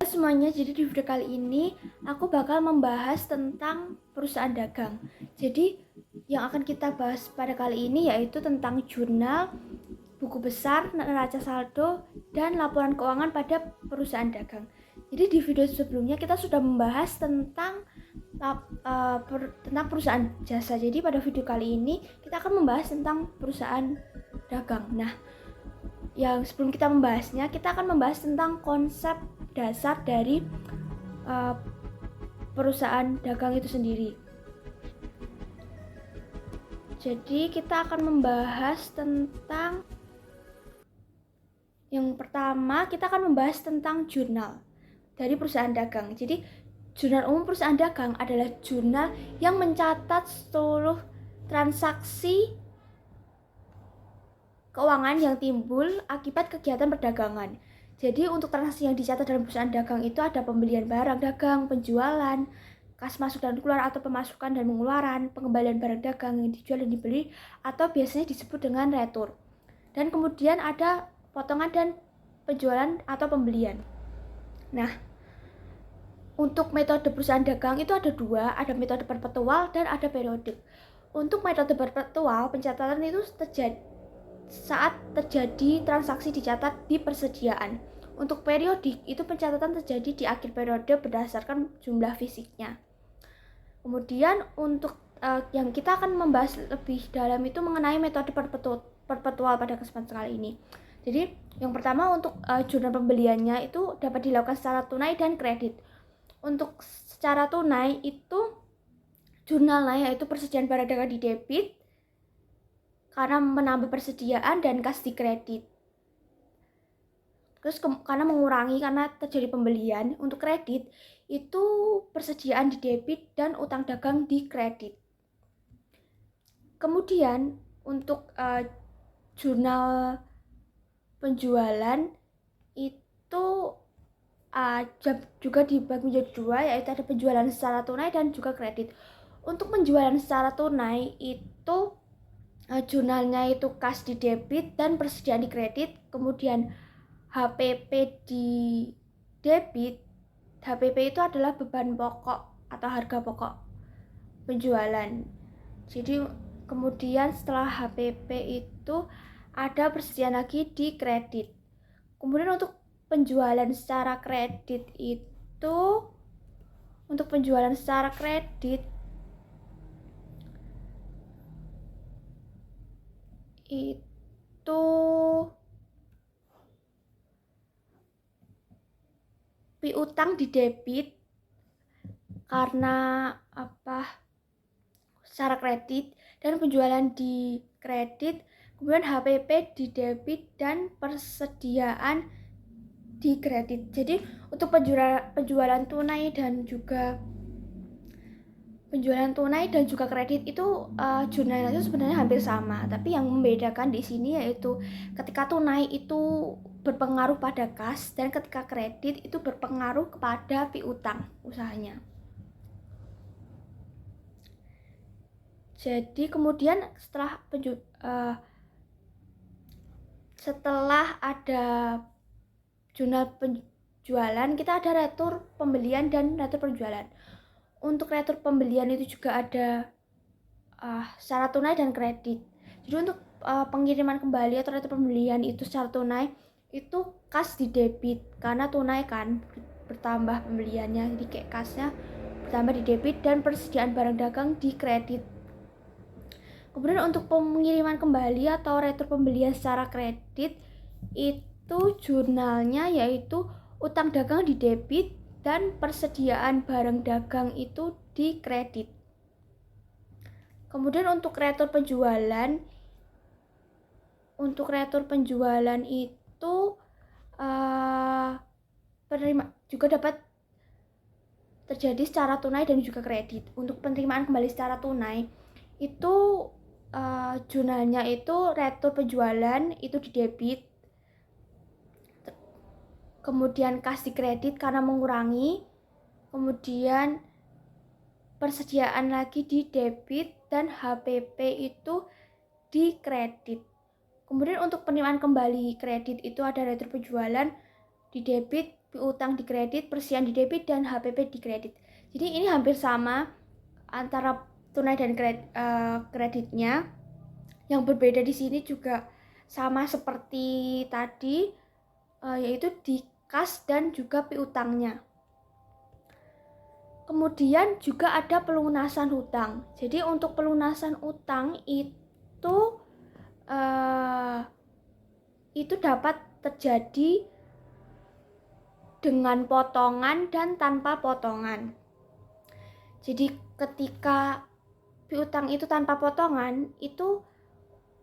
Semuanya, jadi di video kali ini aku bakal membahas tentang perusahaan dagang. Jadi yang akan kita bahas pada kali ini yaitu tentang jurnal, buku besar, neraca saldo, dan laporan keuangan pada perusahaan dagang. Jadi di video sebelumnya kita sudah membahas tentang perusahaan jasa. Jadi pada video kali ini kita akan membahas tentang perusahaan dagang. Nah, yang sebelum kita membahasnya, kita akan membahas tentang konsep dasar dari perusahaan dagang itu sendiri. Jadi kita akan membahas tentang yang pertama, kita akan membahas tentang jurnal dari perusahaan dagang. Jadi jurnal umum perusahaan dagang adalah jurnal yang mencatat seluruh transaksi keuangan yang timbul akibat kegiatan perdagangan. Jadi untuk transaksi yang dicatat dalam perusahaan dagang itu ada pembelian barang dagang, penjualan, kas masuk dan keluar atau pemasukan dan pengeluaran, pengembalian barang dagang yang dijual dan dibeli atau biasanya disebut dengan retur. Dan kemudian ada potongan dan penjualan atau pembelian. Nah, untuk metode perusahaan dagang itu ada dua, ada metode perpetual dan ada periodik. Untuk metode perpetual, pencatatan itu terjadi saat terjadi transaksi dicatat di persediaan. Untuk periodik, itu pencatatan terjadi di akhir periode berdasarkan jumlah fisiknya. Kemudian untuk yang kita akan membahas lebih dalam itu mengenai metode perpetual pada kesempatan kali ini. Jadi yang pertama untuk jurnal pembeliannya itu dapat dilakukan secara tunai dan kredit. Untuk secara tunai itu jurnalnya yaitu persediaan barang dagang di debit karena menambah persediaan dan kas di kredit. Terus karena mengurangi karena terjadi pembelian. Untuk kredit itu persediaan di debit dan utang dagang di kredit. Kemudian untuk jurnal penjualan itu juga dibagi menjadi dua, yaitu ada penjualan secara tunai dan juga kredit. Untuk penjualan secara tunai itu jurnalnya itu kas di debit dan persediaan di kredit, kemudian HPP di debit. HPP itu adalah beban pokok atau harga pokok penjualan. Jadi kemudian setelah HPP itu ada persediaan lagi di kredit. Kemudian untuk penjualan secara kredit itu piutang di debit karena secara kredit dan penjualan di kredit, kemudian HPP di debit dan persediaan di kredit. Jadi untuk penjualan tunai dan juga kredit itu jurnalnya itu sebenarnya hampir sama, tapi yang membedakan di sini yaitu ketika tunai itu berpengaruh pada kas dan ketika kredit itu berpengaruh kepada piutang usahanya. Jadi kemudian setelah ada jurnal penjualan, kita ada retur pembelian dan retur penjualan. Untuk retur pembelian itu juga ada secara tunai dan kredit. Jadi untuk pengiriman kembali atau retur pembelian itu secara tunai itu kas di debit karena tunai kan bertambah pembeliannya, jadi kayak kasnya bertambah di debit dan persediaan barang dagang di kredit. Kemudian untuk pengiriman kembali atau retur pembelian secara kredit itu jurnalnya yaitu utang dagang di debit dan persediaan barang dagang itu di kredit. Kemudian untuk retur penjualan itu penerima juga dapat terjadi secara tunai dan juga kredit. Untuk penerimaan kembali secara tunai itu jurnalnya itu retur penjualan itu di debit, kemudian kas di kredit karena mengurangi, kemudian persediaan lagi di debit dan HPP itu di kredit. Kemudian untuk penerimaan kembali kredit itu ada retro penjualan di debit, piutang di kredit, persian di debit, dan HPP di kredit. Jadi ini hampir sama antara tunai dan kreditnya. Yang berbeda di sini juga sama seperti tadi, yaitu di kas dan juga piutangnya. Kemudian juga ada pelunasan hutang. Jadi untuk pelunasan utang itu dapat terjadi dengan potongan dan tanpa potongan. Jadi ketika piutang itu tanpa potongan, itu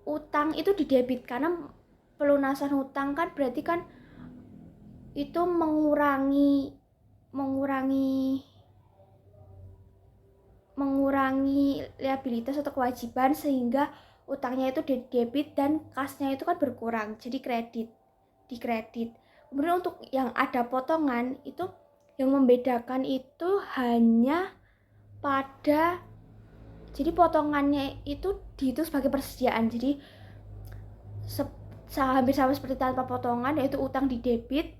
utang itu didebit, karena pelunasan hutang kan berarti kan itu mengurangi liabilitas atau kewajiban, sehingga utangnya itu debit dan kasnya itu kan berkurang, jadi di kredit. Kemudian untuk yang ada potongan itu, yang membedakan itu hanya pada, jadi potongannya itu dihitung sebagai persediaan. Jadi hampir sama seperti tanpa potongan, yaitu utang di debit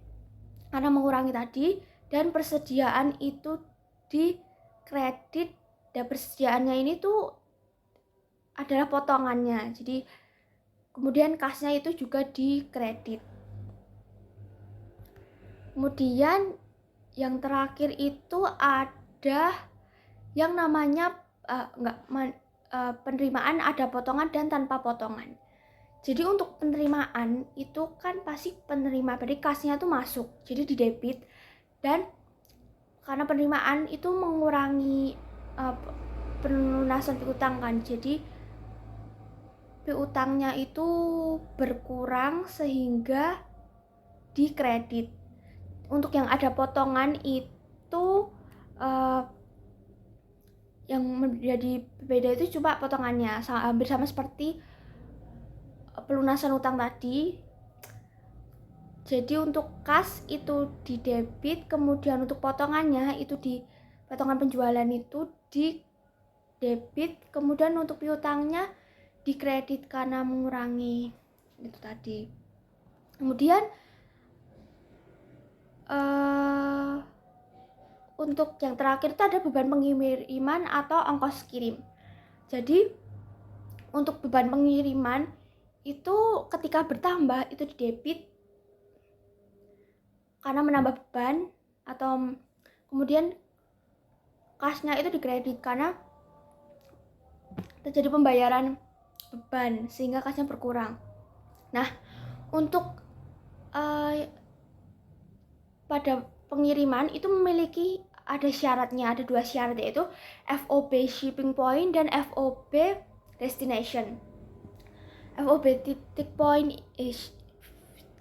karena mengurangi tadi, dan persediaan itu di kredit, dan persediaannya ini tuh adalah potongannya. Jadi kemudian kasnya itu juga di kredit. Kemudian yang terakhir itu ada yang namanya penerimaan ada potongan dan tanpa potongan. Jadi untuk penerimaan itu kan pasti penerima, berarti kasnya tuh masuk, jadi di debit, dan karena penerimaan itu mengurangi pelunasan piutang kan, jadi piutangnya itu berkurang sehingga di kredit. Untuk yang ada potongan itu yang menjadi beda itu cuma potongannya, hampir sama seperti pelunasan utang tadi. Jadi untuk kas itu di debit, kemudian untuk potongannya itu di potongan penjualan itu di debit, kemudian untuk piutangnya di kredit karena mengurangi itu tadi. Kemudian untuk yang terakhir itu ada beban pengiriman atau ongkos kirim. Jadi untuk beban pengiriman itu ketika bertambah itu di debit karena menambah beban, atau kemudian kasnya itu di kredit karena terjadi pembayaran beban sehingga kasnya berkurang. Nah, untuk pada pengiriman itu memiliki ada syaratnya, ada 2 syarat, yaitu FOB shipping point dan FOB destination. FOB titik point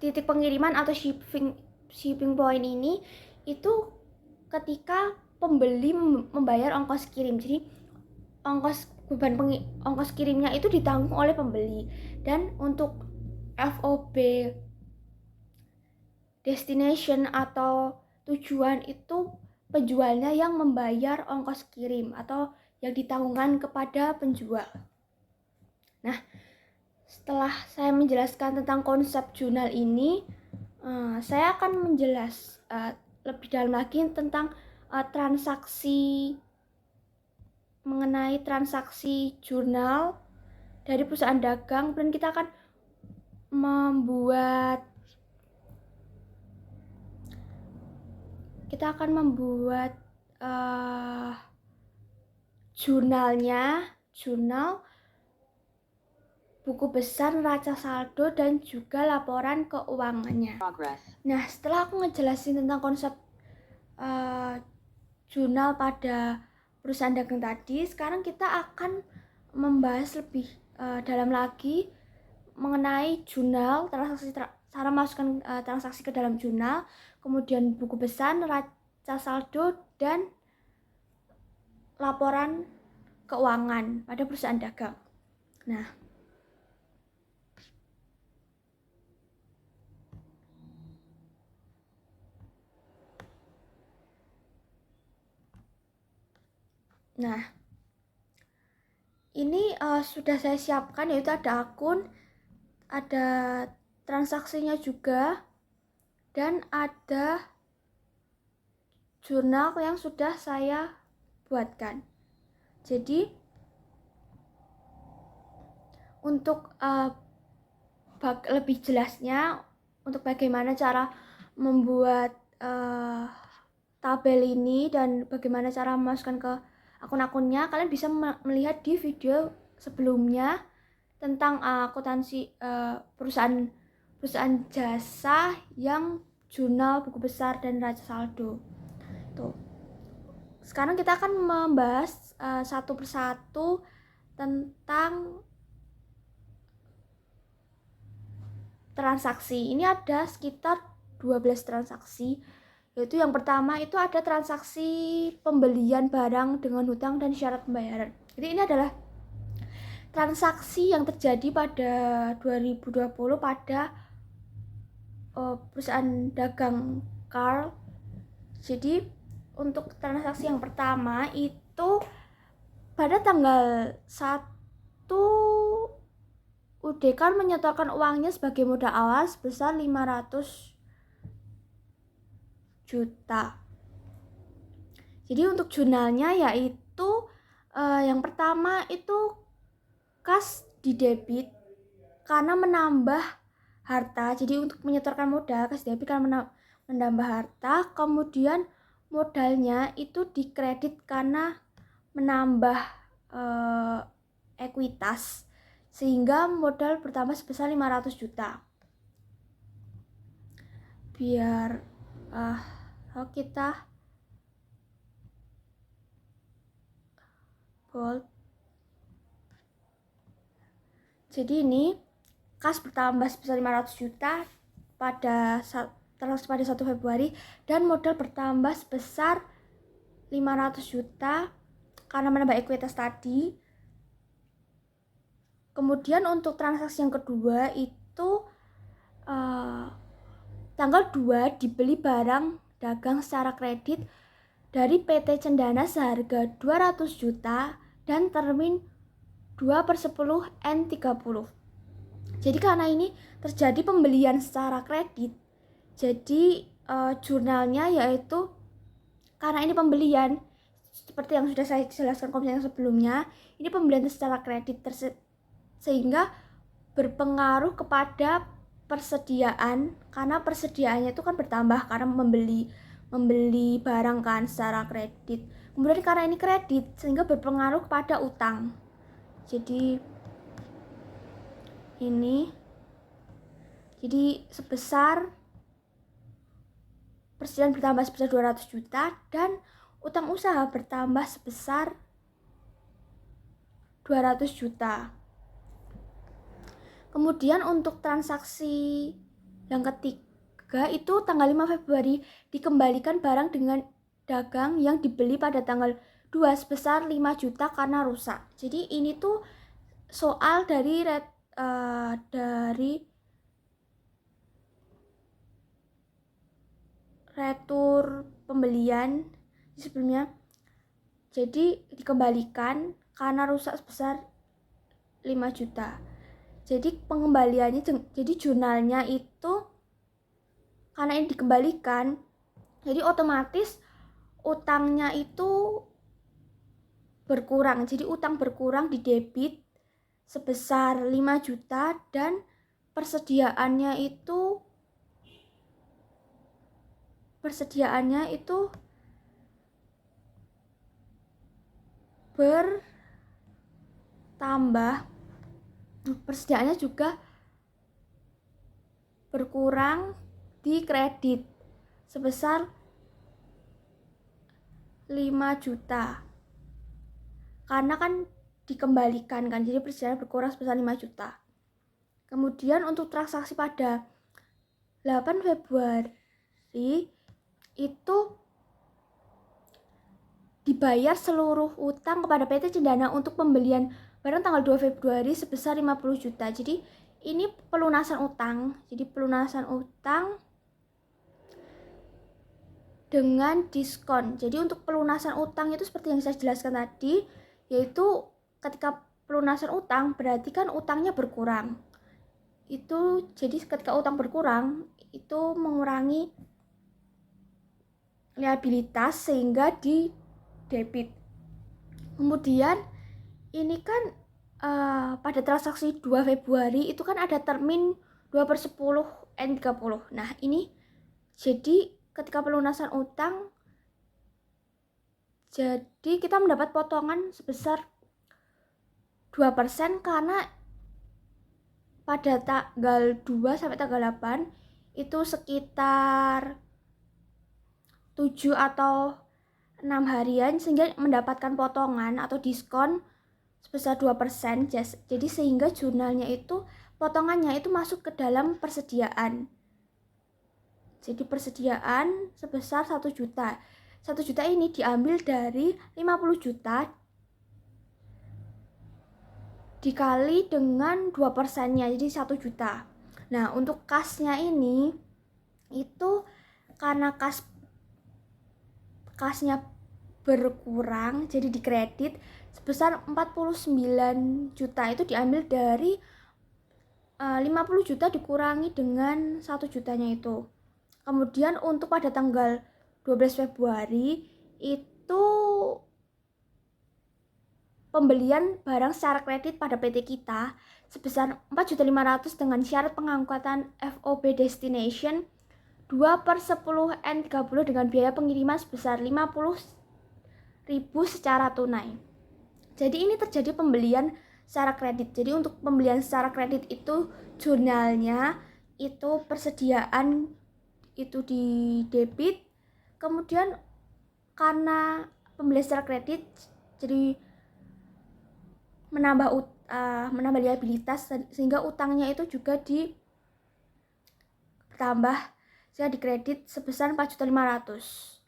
titik pengiriman atau shipping point ini itu ketika pembeli membayar ongkos kirim. Jadi beban ongkos kirimnya itu ditanggung oleh pembeli. Dan untuk FOB destination atau tujuan itu penjualnya yang membayar ongkos kirim atau yang ditanggungkan kepada penjual. Nah, setelah saya menjelaskan tentang konsep jurnal ini, saya akan lebih dalam lagi tentang mengenai transaksi jurnal dari perusahaan dagang, dan kita akan membuat jurnal buku besar, neraca saldo, dan juga laporan keuangannya. Nah, setelah aku ngejelasin tentang konsep jurnal pada perusahaan dagang tadi, sekarang kita akan membahas lebih dalam lagi mengenai jurnal, cara masukkan transaksi ke dalam jurnal, kemudian buku besar, neraca saldo, dan laporan keuangan pada perusahaan dagang. Nah, ini sudah saya siapkan, yaitu ada akun ada transaksinya juga, dan ada jurnal yang sudah saya buatkan. Jadi untuk lebih jelasnya untuk bagaimana cara membuat tabel ini dan bagaimana cara memasukkan ke akun-akunnya, kalian bisa melihat di video sebelumnya tentang akuntansi perusahaan jasa yang jurnal, buku besar, dan raja saldo. Tuh. Sekarang kita akan membahas satu persatu tentang transaksi. Ini ada sekitar 12 transaksi. Yaitu yang pertama itu ada transaksi pembelian barang dengan hutang dan syarat pembayaran. Jadi ini adalah transaksi yang terjadi pada 2020 pada perusahaan dagang Carl. Jadi untuk transaksi yang pertama itu pada tanggal 1 UD Carl menyetorkan uangnya sebagai modal awal sebesar 500 juta. Jadi untuk jurnalnya yaitu yang pertama itu kas di debit karena menambah harta. Jadi untuk menyetorkan modal kas debit karena menambah harta. Kemudian modalnya itu dikredit karena menambah ekuitas sehingga modal bertambah sebesar 500 juta. Biar kita bold. Jadi ini kas bertambah sebesar 500 juta pada 1 Februari dan modal bertambah sebesar 500 juta karena menambah ekuitas tadi. Kemudian untuk transaksi yang kedua itu tanggal 2 dibeli barang dagang secara kredit dari PT Cendana seharga 200 juta dan termin 2/10 N30. Jadi karena ini terjadi pembelian secara kredit, jadi jurnalnya yaitu karena ini pembelian seperti yang sudah saya jelaskan komisi yang sebelumnya, ini pembelian secara kredit sehingga berpengaruh kepada persediaan, karena persediaannya itu kan bertambah karena membeli barang kan secara kredit. Kemudian karena ini kredit sehingga berpengaruh kepada utang. Jadi ini sebesar persediaan bertambah sebesar 200 juta dan utang usaha bertambah sebesar 200 juta. Kemudian untuk transaksi yang ketiga itu tanggal 5 Februari dikembalikan barang dengan dagang yang dibeli pada tanggal 2 sebesar 5 juta karena rusak. Jadi ini tuh soal dari retur pembelian sebelumnya. Jadi dikembalikan karena rusak sebesar 5 juta. Jadi pengembaliannya, jadi jurnalnya itu karena ini dikembalikan, jadi otomatis utangnya itu berkurang. Jadi utang berkurang di debit sebesar 5 juta dan persediaannya itu bertambah. Persediaannya juga berkurang di kredit sebesar 5 juta karena kan dikembalikan kan, jadi persediaan berkurang sebesar 5 juta. Kemudian untuk transaksi pada 8 Februari itu dibayar seluruh utang kepada PT Cendana untuk pembelian barang tanggal 2 Februari sebesar 50 juta. Jadi ini pelunasan utang. Jadi pelunasan utang dengan diskon. Jadi untuk pelunasan utang itu seperti yang saya jelaskan tadi, yaitu ketika pelunasan utang berarti kan utangnya berkurang. itu jadi ketika utang berkurang itu mengurangi liabilitas sehingga di debit. Kemudian ini kan pada transaksi 2 Februari itu kan ada termin 2/10 N30. Nah ini jadi ketika pelunasan utang jadi kita mendapat potongan sebesar 2% karena pada tanggal 2 sampai tanggal 8 itu sekitar 7 atau 6 harian sehingga mendapatkan potongan atau diskon sebesar 2%. Jadi sehingga jurnalnya itu potongannya itu masuk ke dalam persediaan. Jadi persediaan sebesar 1 juta. 1 juta ini diambil dari 50 juta dikali dengan 2%-nya, jadi 1 juta. Nah, untuk kasnya ini itu karena kasnya berkurang, jadi dikredit sebesar 49 juta itu diambil dari 50 juta dikurangi dengan 1 jutanya itu. Kemudian untuk pada tanggal 12 Februari itu pembelian barang secara kredit pada PT kita sebesar 4.500.000 dengan syarat pengangkutan FOB Destination 2/10 N30 dengan biaya pengiriman sebesar 50.000 secara tunai. Jadi ini terjadi pembelian secara kredit. Jadi untuk pembelian secara kredit itu jurnalnya itu persediaan itu di debit, kemudian karena pembelian secara kredit jadi menambah liabilitas sehingga utangnya itu juga ditambah sehingga dikredit sebesar 4.500.000.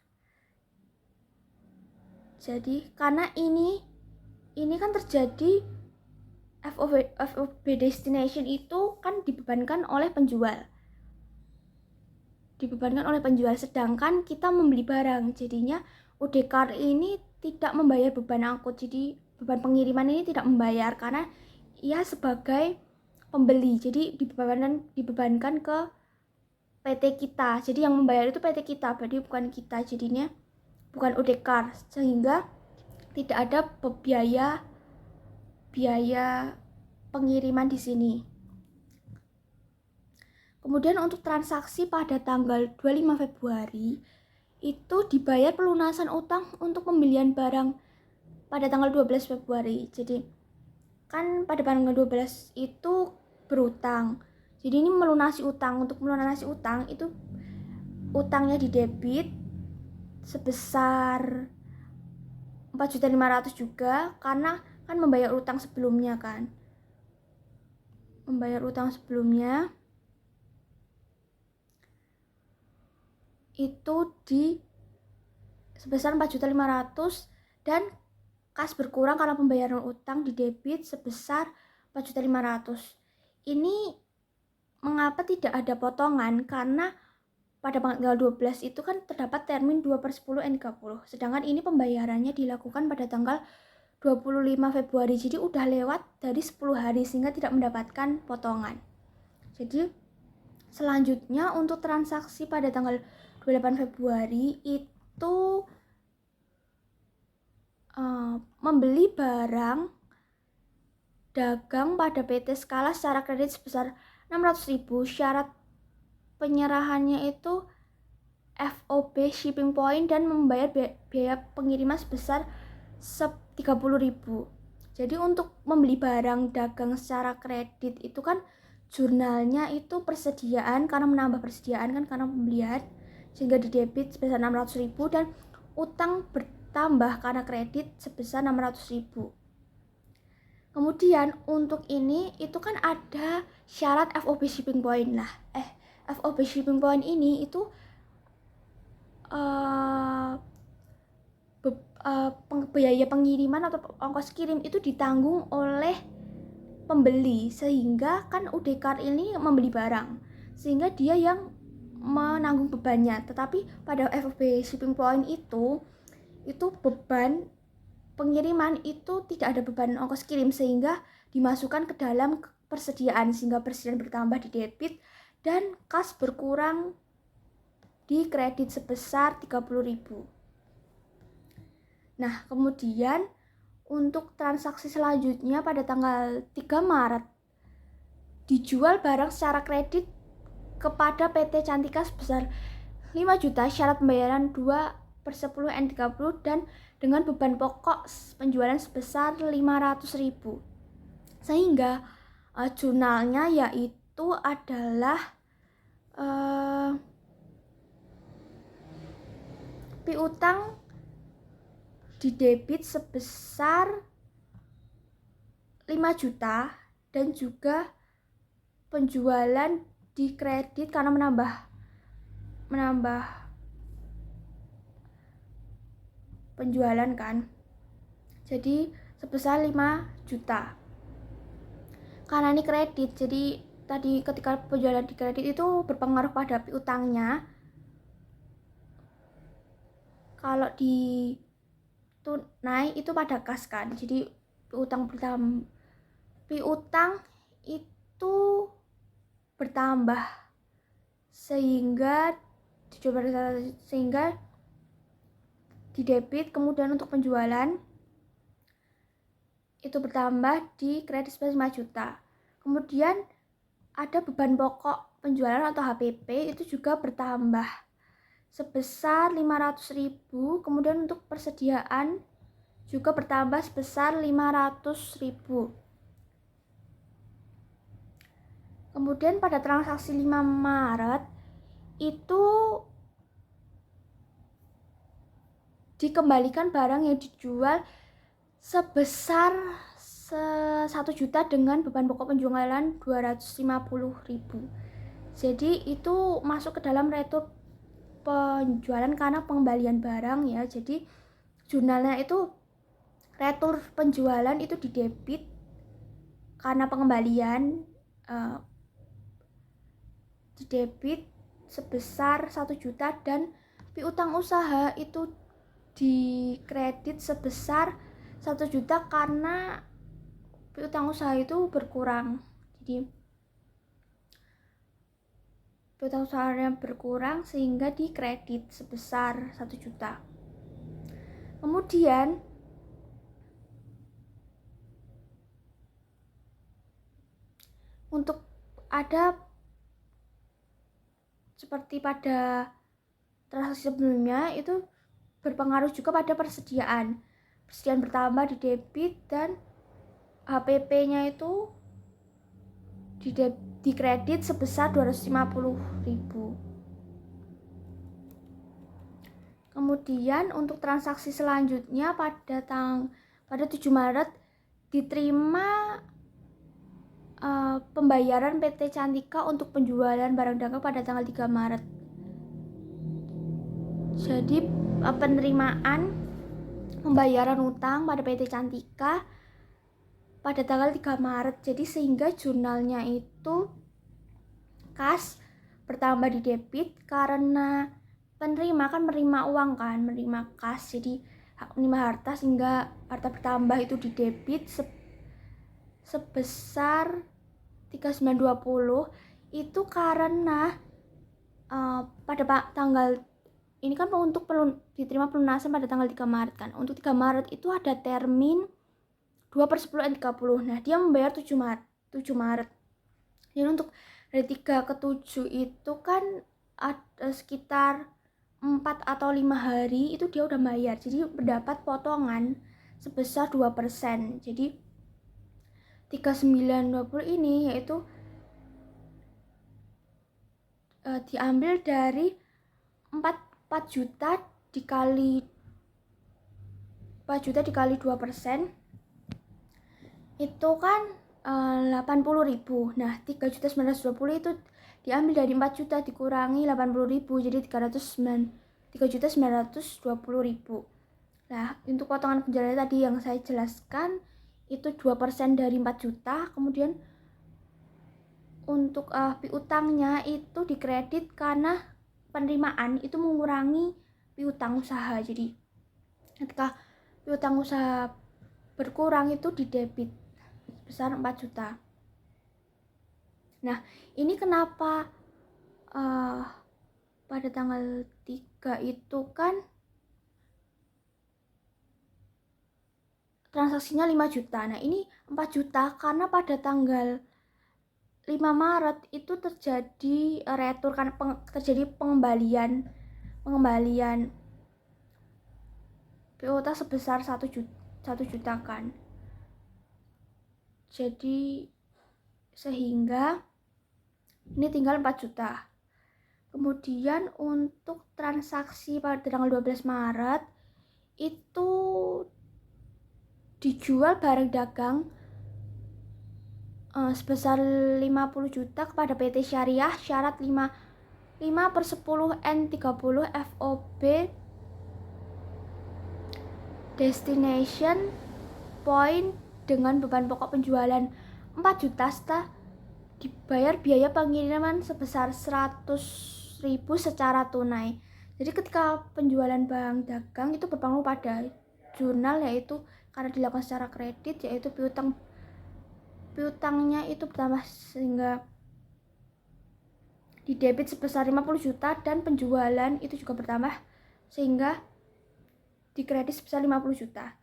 Jadi karena ini kan terjadi FOB Destination itu kan dibebankan oleh penjual, sedangkan kita membeli barang, jadinya UD Car ini tidak membayar beban angkut, jadi beban pengiriman ini tidak membayar karena ia sebagai pembeli, jadi dibebankan ke PT kita, jadi yang membayar itu PT kita, berarti bukan kita, jadinya bukan UD Car, sehingga tidak ada biaya pengiriman di sini. Kemudian untuk transaksi pada tanggal 25 Februari itu dibayar pelunasan utang untuk pembelian barang pada tanggal 12 Februari. Jadi kan pada tanggal 12 itu berutang. Jadi ini melunasi utang. Untuk melunasi utang itu utangnya di debit sebesar 4.500.000 juga karena kan membayar utang sebelumnya kan. Itu di sebesar 4.500.000 dan kas berkurang karena pembayaran utang di debit sebesar 4.500.000. Ini mengapa tidak ada potongan? Karena pada tanggal 12 itu kan terdapat termin 2/10 N30. Sedangkan ini pembayarannya dilakukan pada tanggal 25 Februari. Jadi udah lewat dari 10 hari sehingga tidak mendapatkan potongan. Jadi selanjutnya untuk transaksi pada tanggal 28 Februari itu membeli barang dagang pada PT Skala secara kredit sebesar 600.000. Syarat penyerahannya itu FOB shipping point dan membayar biaya pengiriman sebesar 30.000. Jadi untuk membeli barang dagang secara kredit itu kan jurnalnya itu persediaan, karena menambah persediaan kan karena pembelian, sehingga di debit sebesar 600.000 dan utang bertambah karena kredit sebesar 600.000. Kemudian untuk ini itu kan ada syarat FOB shipping point. Nah, FOB shipping point ini itu biaya pengiriman atau ongkos kirim itu ditanggung oleh pembeli, sehingga kan UD Car ini membeli barang sehingga dia yang menanggung bebannya. Tetapi pada FOB shipping point itu beban pengiriman itu tidak ada beban ongkos kirim sehingga dimasukkan ke dalam persediaan, sehingga persediaan bertambah di debit dan kas berkurang di kredit sebesar 30.000. Nah, kemudian untuk transaksi selanjutnya pada tanggal 3 Maret dijual barang secara kredit kepada PT Cantika sebesar 5 juta, syarat pembayaran 2/10 N30 dan dengan beban pokok penjualan sebesar 500.000. Sehingga jurnalnya yaitu adalah piutang di debit sebesar 5 juta dan juga penjualan di kredit karena menambah penjualan kan, jadi sebesar 5 juta. Karena ini kredit, jadi tadi ketika penjualan di kredit itu berpengaruh pada piutangnya. Kalau di tunai itu pada kas kan, jadi piutang itu bertambah sehingga di debit, kemudian untuk penjualan itu bertambah di kredit sebesar 5 juta. Kemudian ada beban pokok penjualan atau HPP itu juga bertambah sebesar 500.000. Kemudian untuk persediaan juga bertambah sebesar 500.000. Kemudian pada transaksi 5 Maret itu dikembalikan barang yang dijual sebesar 1 juta dengan beban pokok penjualan 250.000. Jadi itu masuk ke dalam retur penjualan karena pengembalian barang ya. Jadi jurnalnya itu retur penjualan itu di debit karena pengembalian di debit sebesar 1 juta dan piutang usaha itu di kredit sebesar 1 juta karena piutang usaha itu berkurang. Jadi piutang usahanya berkurang sehingga di kredit sebesar 1 juta. Kemudian untuk ada seperti pada transaksi sebelumnya itu berpengaruh juga pada persediaan bertambah di debit dan HPP-nya itu di kredit sebesar 250.000. Kemudian untuk transaksi selanjutnya pada 7 Maret diterima pembayaran PT Cantika untuk penjualan barang dagang pada tanggal 3 Maret. Jadi penerimaan pembayaran utang pada PT Cantika pada tanggal 3 Maret. Jadi sehingga jurnalnya itu kas bertambah di debit karena penerima kan menerima uang kan, menerima kas, jadi menerima harta sehingga harta bertambah itu di debit sebesar 3920. Itu karena pada tanggal ini kan untuk diterima pelunasan pada tanggal 3 Maret kan. Untuk 3 Maret itu ada termin 2/10 N30. Nah, dia membayar 7 Maret. Jadi untuk dari 3 ke 7 itu kan ada sekitar 4 atau 5 hari itu dia udah bayar. Jadi mendapat potongan sebesar 2%. Jadi 3920 ini yaitu diambil dari 4 juta dikali 2% itu kan 80.000. Nah, 3.920 itu diambil dari 4 juta dikurangi 80.000, jadi 3.920.000. Nah, untuk potongan penjualan tadi yang saya jelaskan itu 2% dari 4 juta. Kemudian untuk piutangnya itu dikredit karena penerimaan itu mengurangi piutang usaha. Jadi ketika piutang usaha berkurang itu di debit sebesar 4 juta. Nah, ini kenapa pada tanggal 3 itu kan transaksinya 5 juta. Nah, ini 4 juta karena pada tanggal 5 Maret itu terjadi retur, kan terjadi pengembalian piutang sebesar 1 juta kan. Jadi sehingga ini tinggal 4 juta. Kemudian untuk transaksi pada tanggal 12 Maret itu dijual barang dagang sebesar 50 juta kepada PT Syariah, syarat 5/10 FOB destination point dengan beban pokok penjualan 4 juta setelah dibayar biaya pengiriman sebesar 100.000 secara tunai. Jadi ketika penjualan barang dagang itu berpengaruh pada jurnal, yaitu karena dilakukan secara kredit, yaitu piutangnya itu bertambah sehingga di debit sebesar 50 juta dan penjualan itu juga bertambah sehingga di kredit sebesar 50 juta.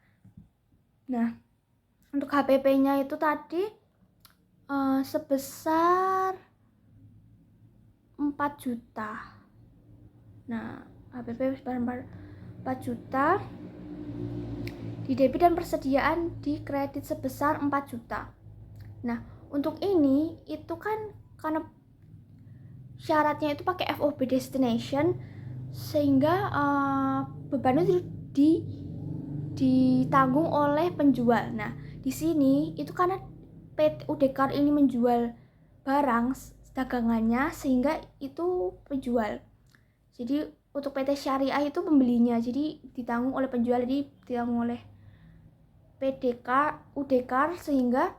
Nah, untuk HPP-nya itu tadi sebesar 4 juta. Nah, HPP sebesar 4 juta di debit dan persediaan di kredit sebesar 4 juta. Nah, untuk ini itu kan karena syaratnya itu pakai FOB destination sehingga beban itu ditanggung oleh penjual. Nah, di sini itu karena PT UDEKAR ini menjual barang dagangannya sehingga itu penjual. Jadi untuk PT Syariah itu pembelinya, jadi ditanggung oleh penjual, jadi ditanggung oleh UDEKAR sehingga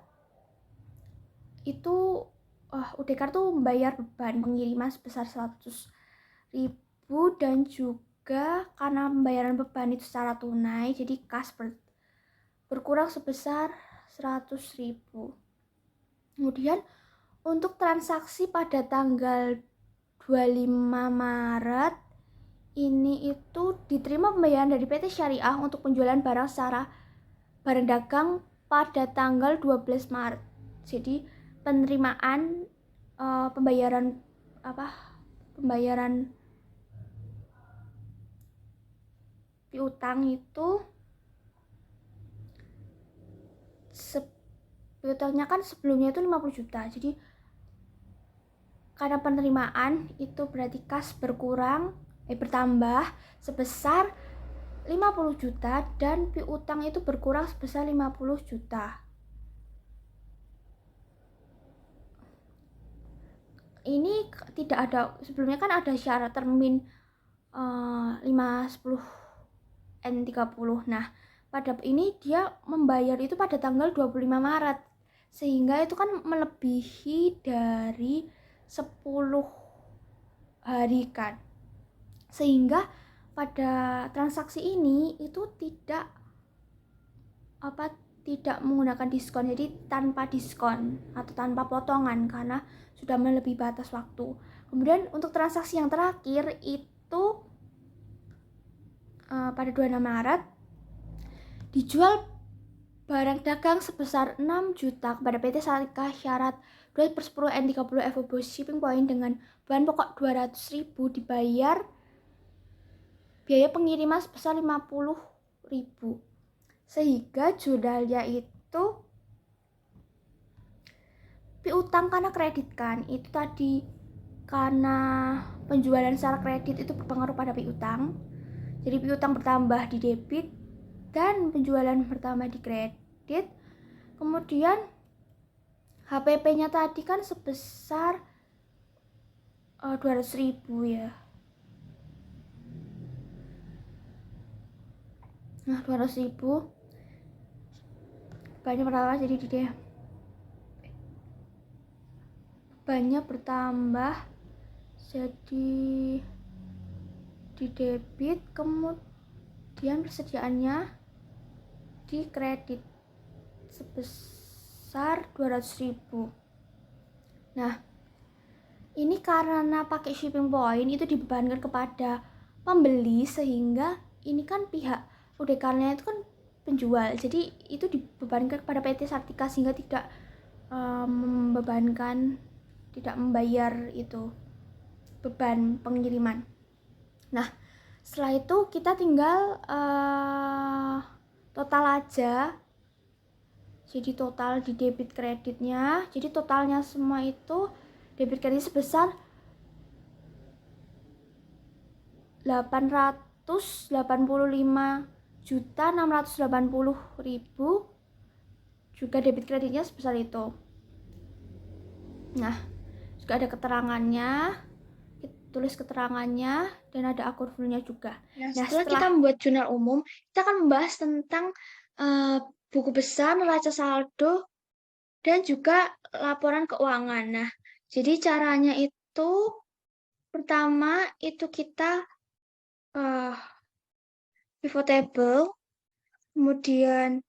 itu UDEKAR tuh membayar beban pengiriman sebesar 100.000 dan juga karena pembayaran beban itu secara tunai, jadi kas berkurang sebesar 100.000. Kemudian untuk transaksi pada tanggal 25 Maret ini itu diterima pembayaran dari PT Syariah untuk penjualan barang dagang pada tanggal 12 Maret. Jadi penerimaan pembayaran piutang itu piutangnya kan sebelumnya itu 50 juta. Jadi karena penerimaan itu berarti kas bertambah sebesar 50 juta dan piutang itu berkurang sebesar 50 juta. Ini tidak ada, sebelumnya kan ada syarat termin 5/10 N30. Nah, pada ini dia membayar itu pada tanggal 25 Maret. Sehingga itu kan melebihi dari 10 hari kan. Sehingga pada transaksi ini itu tidak menggunakan diskon, jadi tanpa diskon atau tanpa potongan karena sudah melebihi batas waktu. Kemudian untuk transaksi yang terakhir itu pada 26 Maret dijual barang dagang sebesar 6 juta kepada PT Syariah, syarat 2/10 N30 FOB shipping point dengan bahan pokok 200.000, dibayar biaya pengiriman sebesar 50.000. Sehingga jurnalnya itu piutang karena kredit kan, itu tadi karena penjualan secara kredit itu berpengaruh pada piutang, jadi piutang bertambah di debit dan penjualan bertambah di kredit. Kemudian HPP-nya tadi kan sebesar 200.000 ya. Nah, 200.000 banyak berapa, jadi dia banyak bertambah jadi di debit, kemudian persediaannya di kredit sebesar 200.000. Nah, Ini karena pakai shipping point itu dibebankan kepada pembeli, sehingga ini kan pihak UDK-nya itu kan penjual, jadi itu dibebankan kepada PT Sartika sehingga tidak membebankan, tidak membayar itu beban pengiriman. Nah, setelah itu kita tinggal total aja. Jadi total di debit kreditnya. Jadi totalnya semua itu debit kredit sebesar 885.680.000, juga debit kreditnya sebesar itu. Nah, juga ada keterangannya, tulis keterangannya, dan ada akun fullnya juga. Nah, setelah kita membuat jurnal umum, kita akan membahas tentang buku besar, neraca saldo, dan juga laporan keuangan. Nah, jadi caranya itu pertama itu kita pivot table, kemudian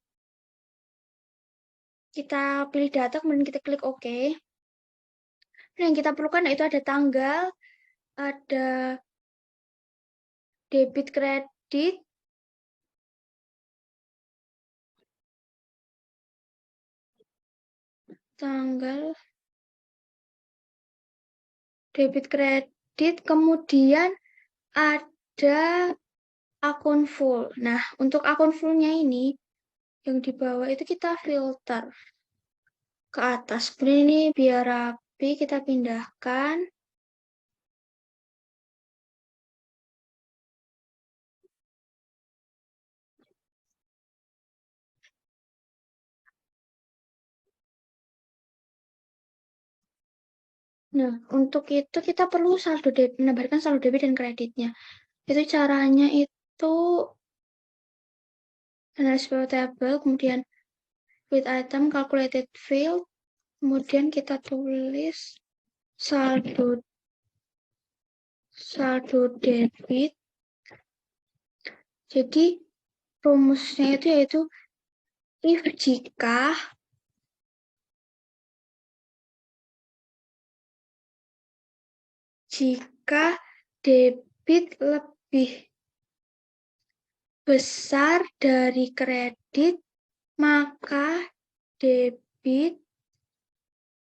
kita pilih data, kemudian kita klik OK. Dan yang kita perlukan itu ada tanggal, ada debit kredit, tanggal debit kredit, kemudian ada akun full. Nah, untuk akun fullnya ini yang di bawah itu kita filter ke atas. Kemudian ini biar rapi, kita pindahkan. Nah, untuk itu kita perlu menambahkan saldo debit dan kreditnya. Itu caranya itu analysis table, kemudian with item, calculated field, kemudian kita tulis saldo debit. Jadi rumusnya itu yaitu if jika debit lebih besar dari kredit, maka debit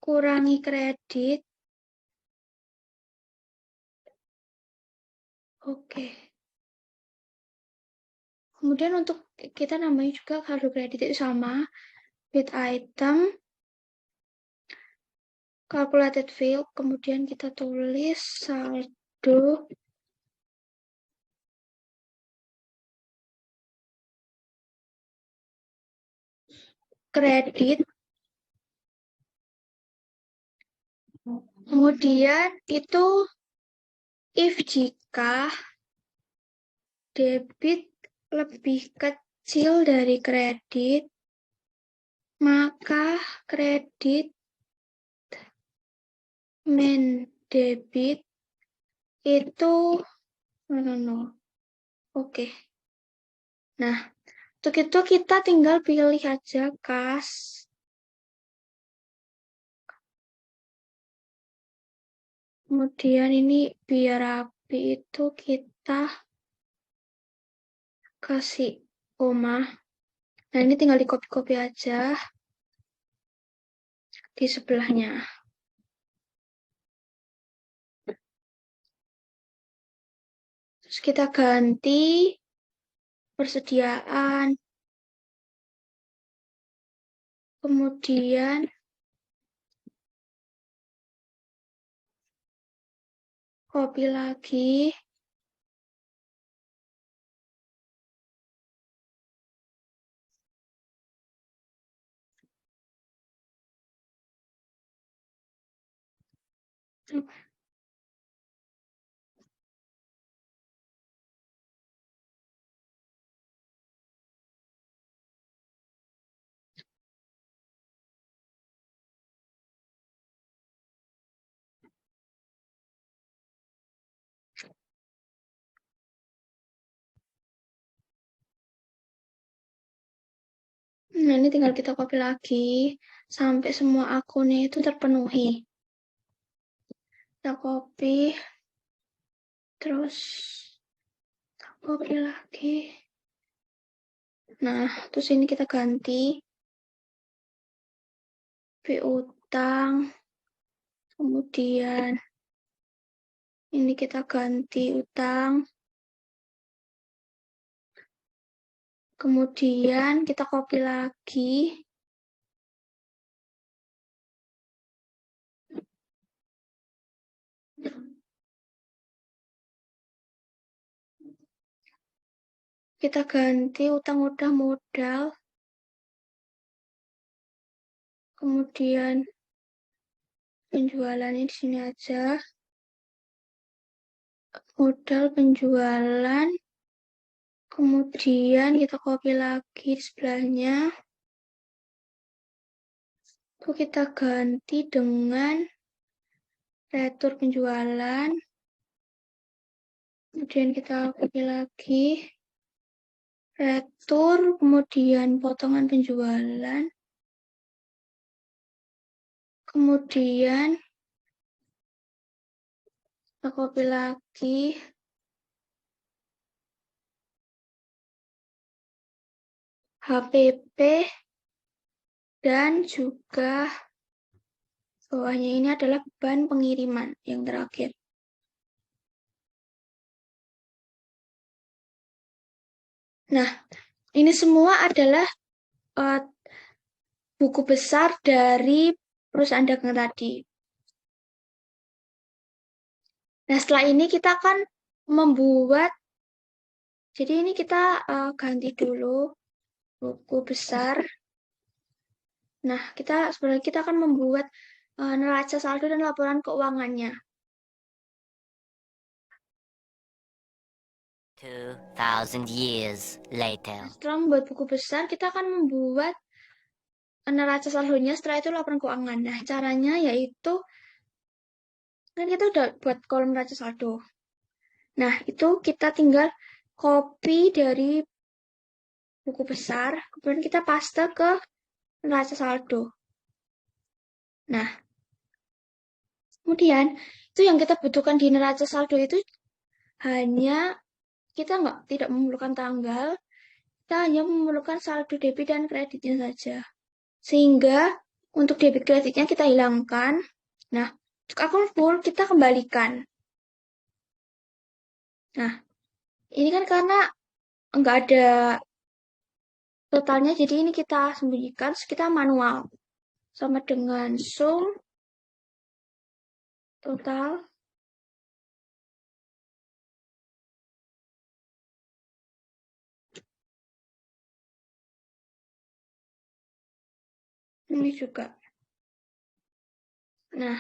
kurangi kredit. Oke. Kemudian untuk kita namanya juga saldo kredit itu sama, with item, calculated field, kemudian kita tulis saldo kredit. Kemudian itu if jika debit lebih kecil dari kredit, maka kredit debit itu no. Oke. Nah, untuk itu kita tinggal pilih aja kas. Kemudian ini biar rapi itu kita kasih koma. Nah, ini tinggal di copy-copy aja di sebelahnya. Terus kita ganti persediaan. Kemudian copy lagi. Nah, ini tinggal kita copy lagi sampai semua akunnya itu terpenuhi. Kita copy, terus copy lagi. Nah, terus ini kita ganti piutang, kemudian ini kita ganti utang, kemudian kita copy lagi. Kita ganti utang udah modal, kemudian penjualannya di sini aja. Modal penjualan, kemudian kita copy lagi di sebelahnya. Itu kita ganti dengan retur penjualan. Kemudian kita copy lagi. Retur, kemudian potongan penjualan. Kemudian kita copy lagi. HPP dan juga bawahnya ini adalah beban pengiriman yang terakhir. Nah, ini semua adalah buku besar dari perusahaan dagang tadi. Nah, setelah ini kita akan membuat, jadi ini kita ganti dulu buku besar. Nah, sebenarnya kita akan membuat neraca saldo dan laporan keuangannya. 2,000 years later. Setelah membuat buku besar, kita akan membuat neraca saldonya, setelah itu laporan keuangan. Nah, caranya yaitu, kan kita udah buat kolom neraca saldo. Nah, itu kita tinggal copy dari buku besar, kemudian kita paste ke neraca saldo. Nah, kemudian itu yang kita butuhkan di neraca saldo itu hanya kita tidak memerlukan tanggal, kita hanya memerlukan saldo debit dan kreditnya saja. Sehingga untuk debit kreditnya kita hilangkan. Nah, untuk akun full kita kembalikan. Nah, ini kan karena nggak ada totalnya, jadi ini kita sembunyikan, kita manual. Sama dengan sum total ini juga. Nah,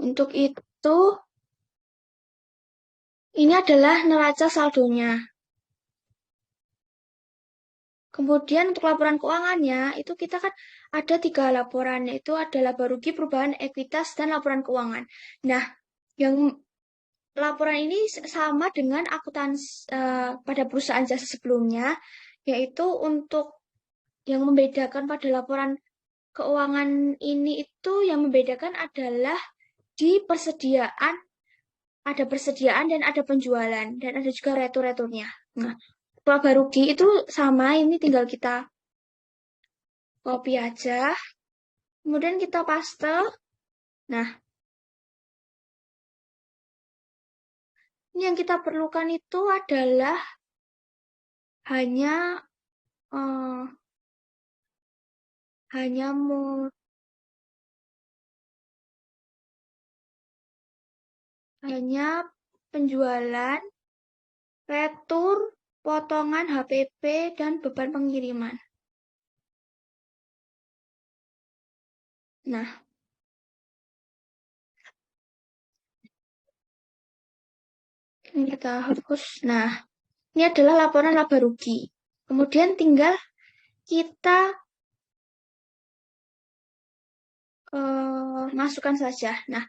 untuk itu ini adalah neraca saldonya. Kemudian untuk laporan keuangannya, itu kita kan ada 3 laporan, yaitu ada laba rugi, perubahan ekuitas, dan laporan keuangan. Nah, yang laporan ini sama dengan akuntansi pada perusahaan jasa sebelumnya, yaitu untuk yang membedakan pada laporan keuangan ini itu yang membedakan adalah di persediaan, ada persediaan dan ada penjualan, dan ada juga retur-returnya. Nah, laba rugi itu sama, ini tinggal kita copy aja, kemudian kita paste. Nah, ini yang kita perlukan itu adalah hanya uh, hanya penjualan, retur, potongan HPP, dan beban pengiriman. Nah, ini kita hapus. Nah, ini adalah laporan laba rugi. Kemudian tinggal kita masukkan saja. Nah,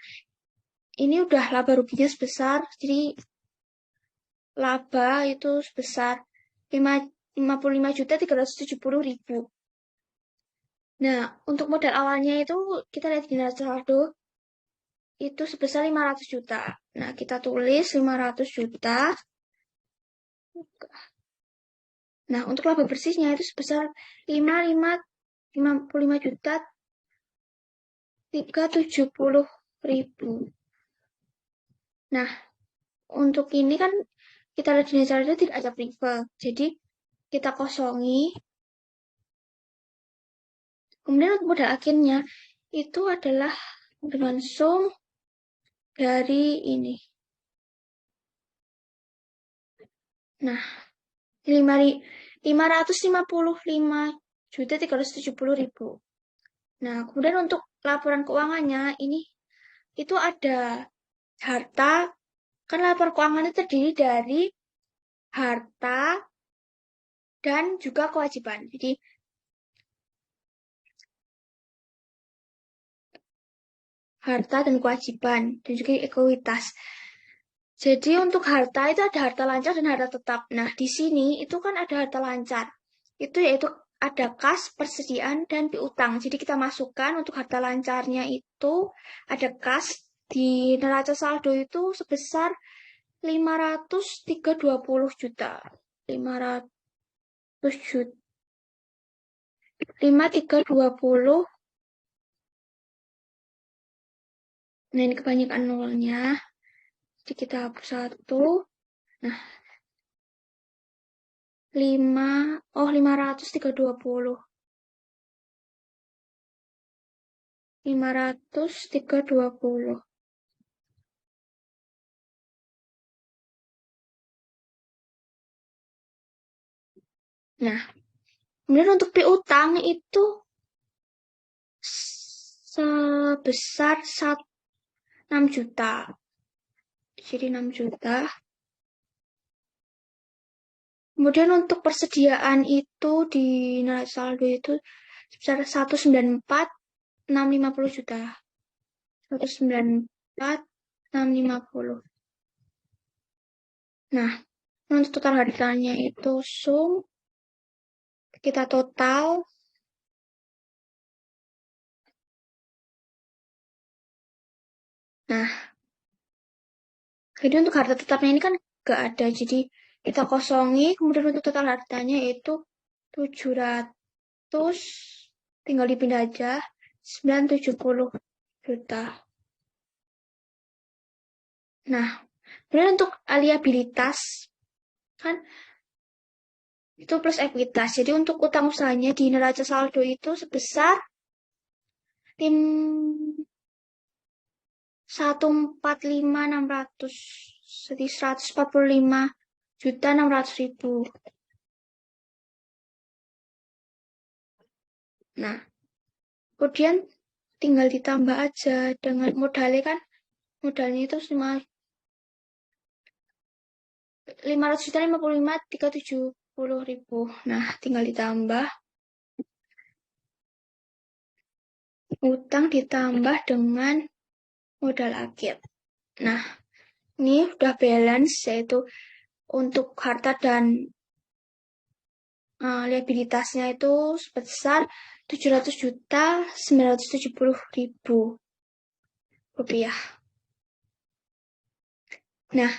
ini udah laba ruginya sebesar, jadi laba itu sebesar 55.370.000. Nah, untuk modal awalnya itu kita lihat di neraca saldo itu sebesar 500 juta. Nah, kita tulis 500 juta. Nah, untuk laba bersihnya itu sebesar 55 juta 370.000. Nah, untuk ini kan kita lihat di neraca saldo tidak ada prive. Jadi, kita kosongi. Kemudian untuk modal akhirnya itu adalah dengan sum dari ini. Nah, 555.370.000. Nah, kemudian untuk laporan keuangannya ini itu ada harta, kan laporan keuangan itu terdiri dari harta dan juga kewajiban. Jadi harta dan kewajiban dan juga ekuitas. Jadi untuk harta itu ada harta lancar dan harta tetap. Nah, di sini itu kan ada harta lancar. Itu yaitu ada kas, persediaan, dan piutang. Jadi kita masukkan untuk harta lancarnya itu ada kas di neraca saldo itu sebesar 520 juta. 500 juta. 5320. Nah, ini kebanyakan nolnya. Jadi kita hapus satu. Nah, 520. 520. Nah, kemudian untuk piutang itu sebesar 6 juta. Jadi 6 juta. Kemudian untuk persediaan itu di neraca saldo itu sebesar 194.650 juta. 194.650. Nah, untuk total hartanya itu sum kita total. Nah, jadi untuk harta tetapnya ini kan gak ada, jadi kita kosongi. Kemudian untuk total hartanya itu 700, tinggal dipindah aja, 970 juta. Nah, kemudian untuk liabilitas kan itu plus ekuitas. Jadi untuk utang usahanya di neraca saldo itu sebesar 145.600. Jadi 145.600.000. Nah, kemudian tinggal ditambah aja dengan modalnya kan. Modalnya itu 555.370.000. Nah, tinggal ditambah utang ditambah dengan modal akhir. Nah, ini udah balance, yaitu untuk harta dan liabilitasnya itu sebesar 700.970.000 rupiah. Nah,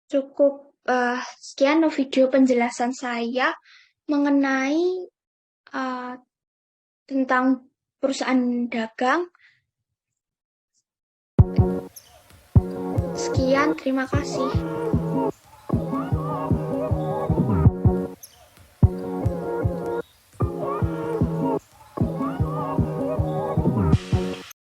cukup sekian video penjelasan saya mengenai tentang perusahaan dagang. Sekian, terima kasih.